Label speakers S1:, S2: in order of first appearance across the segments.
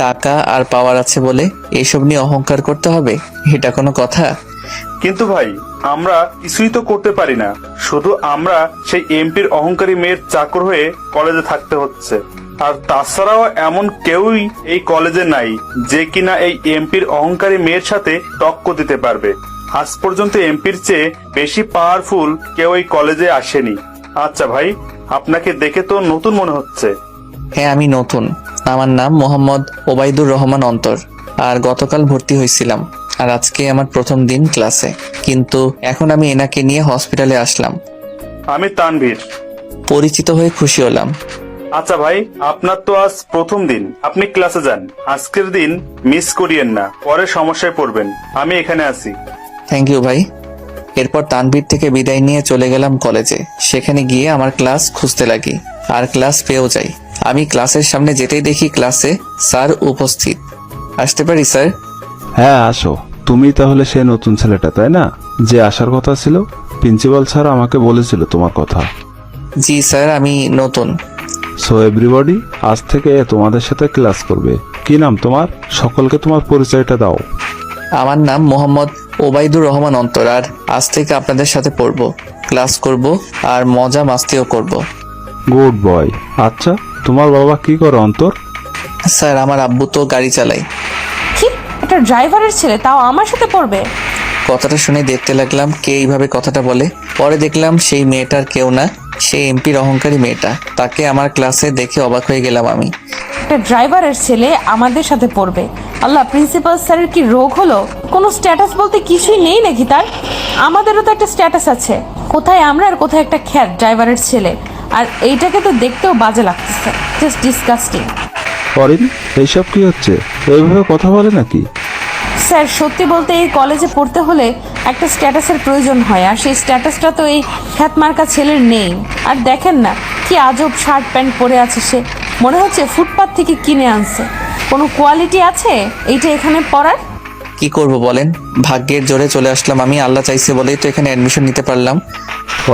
S1: টাকা আর পাওয়ার আছে বলে এসব নিয়ে অহংকার করতে হবে? এটা কোনো কথা?
S2: কিন্তু ভাই, আমরা কিছুই তো করতে পারি না, শুধু আমরা সেই এমপির অহংকারী মেয়ের চাকর হয়ে কলেজে থাকতে হচ্ছে। আর তাছাড়াও এমন কেউই এই কলেজে নাই যে কিনা এই এমপির অহংকারী মেয়ের সাথে টক্কর দিতে পারবে। আজ পর্যন্ত এমপির চেয়ে বেশি পাওয়ারফুল কেউ এই কলেজে আসেনি। আচ্ছা ভাই, আপনাকে দেখে তো নতুন মনে হচ্ছে।
S1: হ্যাঁ, আমি নতুন। আমার নাম মোহাম্মদ ওবায়দুর রহমান অন্তর। আর গতকাল ভর্তি হয়েছিলাম, আর আজকে আমার প্রথম দিন ক্লাসে। কিন্তু এখন আমি এনাকে নিয়ে হসপিটালে আসলাম।
S2: আমি তানভীর।
S1: পরিচিত হয়ে খুশি হলাম।
S2: আচ্ছা ভাই, আপনার তো আজ প্রথম দিন, আপনি ক্লাসে যান। আজকের দিন মিস করিয়েন না, পরে সমস্যায় পড়বেন। আমি এখানে আছি।
S1: থ্যাংক ইউ ভাই। এরপর তানভীর থেকে বিদায় নিয়ে চলে গেলাম কলেজে। সেখানে গিয়ে আমার ক্লাস খুঁজতে লাগি, আর ক্লাস পেয়েও যাই। আমি ক্লাসের সামনে যেতেই দেখি ক্লাসে স্যার উপস্থিত। আসতে পারি স্যার?
S3: হ্যাঁ আসো। তুমি তাহলে সেই নতুন ছেলেটা, তাই না, যে আসার কথা ছিল? প্রিন্সিপাল স্যার আমাকে বলেছিল তোমার কথা।
S1: জি স্যার, আমি নতুন।
S3: সো এভরিবডি, আজ থেকে তোমাদের সাথে ক্লাস করবে। কি নাম তোমার? সকলকে তোমার পরিচয়টা দাও।
S1: আমার নাম মোহাম্মদ ওবায়দুর রহমান অন্তর, আর আজ থেকে আপনাদের সাথে পড়বো, ক্লাস করব, আর মজা মাস্তিও করব।
S3: Good boy. আচ্ছা, তোমার বাবা কি করে অন্তর?
S1: স্যার, আমার আব্বু তো গাড়ি চালায়।
S4: কি, একটা ড্রাইভারের ছেলে তাও আমার সাথে পড়বে?
S1: কথাটা শুনে দেখতে লাগলাম কে এইভাবে কথাটা বলে। পরে দেখলাম সেই মেয়েটার কেউ না, সেই এমপির অহংকারী মেয়েটা। তাকে আমার ক্লাসে দেখে অবাক হয়ে গেলাম আমি।
S4: একটা ড্রাইভারের ছেলে আমাদের সাথে পড়বে? আল্লাহ, প্রিন্সিপাল স্যারের কি রোগ হলো? কোনো স্ট্যাটাস বলতে কিছুই নেই নাকি তার? আমাদেরও তো একটা স্ট্যাটাস আছে। কোথায় আমরা আর কোথায় একটা খ্যাত ড্রাইভারের ছেলে? আর এইটাকে তো দেখতেও বাজে লাগতেছে, জাস্ট ডিসকাস্টিং।
S3: অরিন, এইসব কি হচ্ছে? এইভাবে কথা বলে নাকি?
S4: স্যার, সত্যি বলতে এই কলেজে পড়তে হলে একটা স্ট্যাটাসের প্রয়োজন হয়, আর সেই স্ট্যাটাসটা তো এই খ্যাতমার্কা ছেলের নেই। আর দেখেন না কি আজব শার্ট প্যান্ট পরে আছে সে, মনে হচ্ছে ফুটপাত থেকে কিনে আনছে। কোনো কোয়ালিটি আছে এইটা এখানে পড়ার?
S1: কি করব বলেন, ভাগ্যের জোরে চলে আসলাম আমি। আল্লাহ চাইছে বলেই তো এখানে অ্যাডমিশন নিতে পারলাম।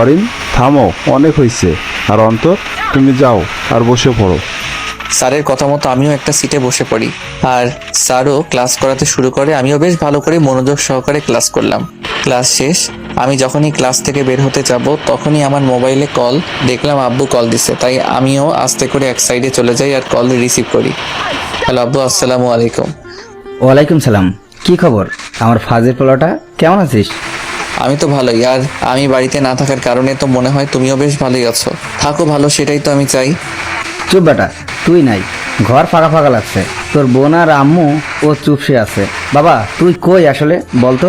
S3: অরিন, থামো, অনেক হয়েছে। আর অন্তর, তুমি যাও আর বসে পড়ো।
S1: স্যারের কথা মতো আমিও একটা সিটে বসে পড়ি, আর স্যারও ক্লাস করাতে শুরু করে। আমিও বেশ ভালো করে মনোযোগ সহকারে ক্লাস করলাম। ক্লাস শেষ। আমি যখনই ক্লাস থেকে বের হতে যাব তখনই আমার মোবাইলে কল দেখলাম, আব্বু কল দিছে। তাই আমিও আস্তে করে এক সাইডে চলে যাই আর কল রিসিভ করি। হ্যালো আব্বু, আসসালামু আলাইকুম।
S5: ওয়ালাইকুম সালাম। কি খবর আমার ফাজিল পোলাটা, কেমন আছিস?
S1: আমি তো ভালোই, আর আমি বাড়িতে না থাকার কারণে তো মনে হয় তুমিও বেশ ভালোই আছো। থাকো ভালো, সেটাই তো আমি চাই।
S5: চুপ বেটা, তুই নাই, ঘর ফাঁকা ফাঁকা লাগছে। তোর বোন আর আম্মু ও চুপসে আছে। বাবা তুই কই আসলে বলতো?